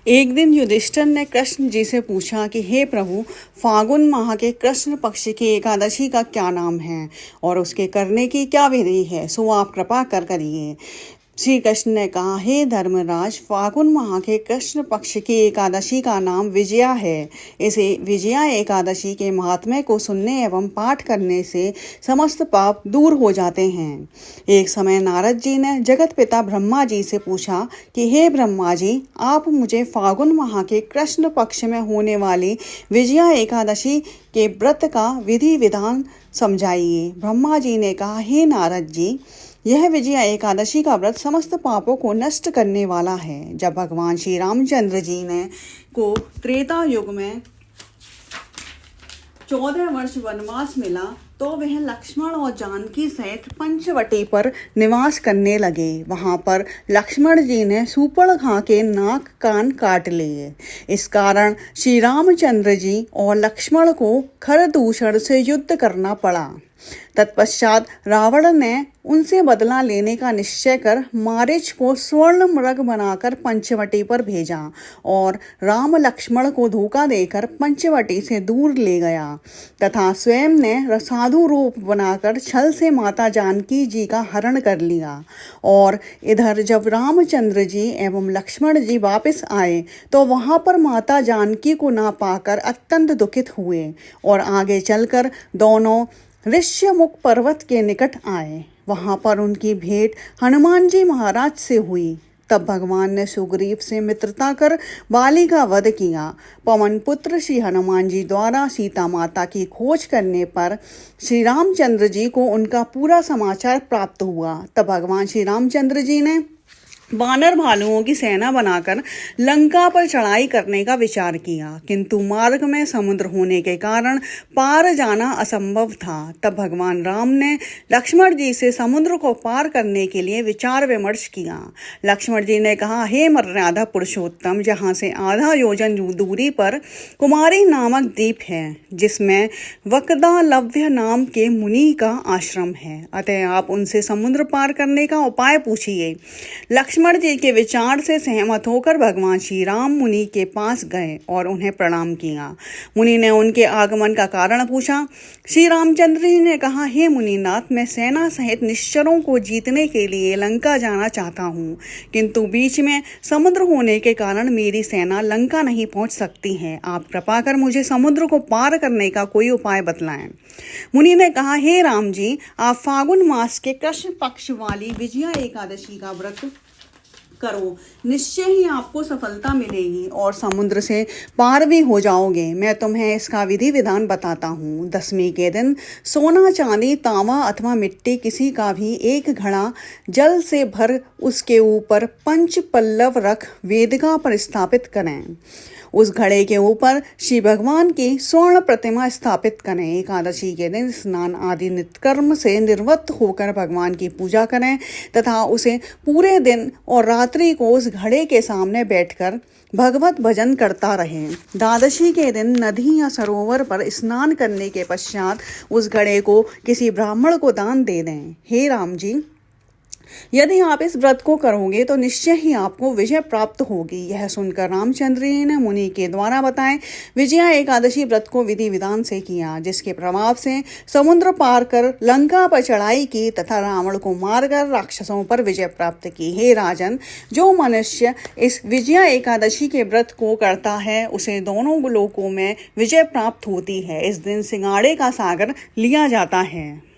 एक दिन युधिष्ठिर ने कृष्ण जी से पूछा कि हे प्रभु, फागुन माह के कृष्ण पक्ष की एकादशी का क्या नाम है और उसके करने की क्या विधि है, सो आप कृपा कर करिए। श्री कृष्ण ने कहा, हे धर्मराज, फागुन माह के कृष्ण पक्ष की एकादशी का नाम विजया है। इसे विजया एकादशी के महात्म्य को सुनने एवं पाठ करने से समस्त पाप दूर हो जाते हैं। एक समय नारद जी ने जगत पिता ब्रह्मा जी से पूछा कि हे ब्रह्मा जी, आप मुझे फागुन माह के कृष्ण पक्ष में होने वाली विजया एकादशी के व्रत का विधि विधान समझाइए। ब्रह्मा जी ने कहा, हे नारद जी, यह विजया एकादशी का व्रत समस्त पापों को नष्ट करने वाला है। जब भगवान श्री रामचंद्र जी ने को त्रेता युग में 14 वर्ष वनवास मिला तो वह लक्ष्मण और जानकी सहित पंचवटी पर निवास करने लगे। वहां पर लक्ष्मण जी ने सूर्पणखा के नाक कान काट लिए। इस कारण श्री रामचंद्र जी और लक्ष्मण को खरदूषण से युद्ध करना पड़ा। तत्पश्चात रावण ने उनसे बदला लेने का निश्चय कर मारीच को स्वर्ण मृग बनाकर पंचवटी पर भेजा और राम लक्ष्मण को धोखा देकर पंचवटी से दूर ले गया तथा स्वयं ने साधु रूप बनाकर छल से माता जानकी जी का हरण कर लिया। और इधर जब रामचंद्र जी एवं लक्ष्मण जी वापस आए तो वहां पर माता जानकी को ना पाकर अत्यंत दुखित हुए और आगे चलकर दोनों ऋष्यमुख पर्वत के निकट आए। वहां पर उनकी भेंट हनुमान जी महाराज से हुई। तब भगवान ने सुग्रीव से मित्रता कर बाली का वध किया। पवन पुत्र श्री हनुमान जी द्वारा सीता माता की खोज करने पर श्री रामचंद्र जी को उनका पूरा समाचार प्राप्त हुआ। तब भगवान श्री रामचंद्र जी ने वानर भालुओं की सेना बनाकर लंका पर चढ़ाई करने का विचार किया, किंतु मार्ग में समुद्र होने के कारण पार जाना असंभव था। तब भगवान राम ने लक्ष्मण जी से समुद्र को पार करने के लिए विचार विमर्श किया। लक्ष्मण जी ने कहा, हे मर्यादा पुरुषोत्तम, जहाँ से आधा योजन दूरी पर कुमारी नामक द्वीप है जिसमें वकदालव्य नाम के मुनि का आश्रम है, अतः आप उनसे समुद्र पार करने का उपाय पूछिए। लक्ष्मण जी के विचार से सहमत होकर भगवान श्री राम मुनि के पास गए और उन्हें प्रणाम किया। मुनि ने उनके आगमन का कारण पूछा। श्री रामचंद्र जी ने कहा, हे मुनिनाथ, मैं सेना सहित निश्चरों को जीतने के लिए लंका जाना चाहता हूँ, किंतु बीच में समुद्र होने के कारण मेरी सेना लंका नहीं पहुँच सकती है। आप कृपा कर मुझे समुद्र को पार करने का कोई उपाय बतलाएं। मुनि ने कहा, हे राम जी, आप फागुन मास के कृष्ण पक्ष वाली विजया एकादशी का व्रत करो, निश्चय ही आपको सफलता मिलेगी और समुद्र से पार भी हो जाओगे। मैं तुम्हें इसका विधि विधान बताता हूँ। दशमी के दिन सोना, चांदी, तांबा अथवा मिट्टी किसी का भी एक घड़ा जल से भर उसके ऊपर पंच पल्लव रख वेदिका पर स्थापित करें। उस घड़े के ऊपर श्री भगवान की स्वर्ण प्रतिमा स्थापित करें। एकादशी के दिन स्नान आदि नित्यकर्म से निवृत्त होकर भगवान की पूजा करें तथा उसे पूरे दिन और रात्रि को उस घड़े के सामने बैठकर भगवत भजन करता रहे। द्वादशी के दिन नदी या सरोवर पर स्नान करने के पश्चात उस घड़े को किसी ब्राह्मण को दान दे दें। हे राम जी, यदि आप इस व्रत को करोगे तो निश्चय ही आपको विजय प्राप्त होगी। यह सुनकर रामचंद्र जी ने मुनि के द्वारा बताए विजया एकादशी व्रत को विधि विधान से किया, जिसके प्रभाव से समुद्र पार कर लंका पर चढ़ाई की तथा रावण को मारकर राक्षसों पर विजय प्राप्त की। हे राजन, जो मनुष्य इस विजया एकादशी के व्रत को करता है उसे दोनों लोकों में विजय प्राप्त होती है। इस दिन सिंगाड़े का सागर लिया जाता है।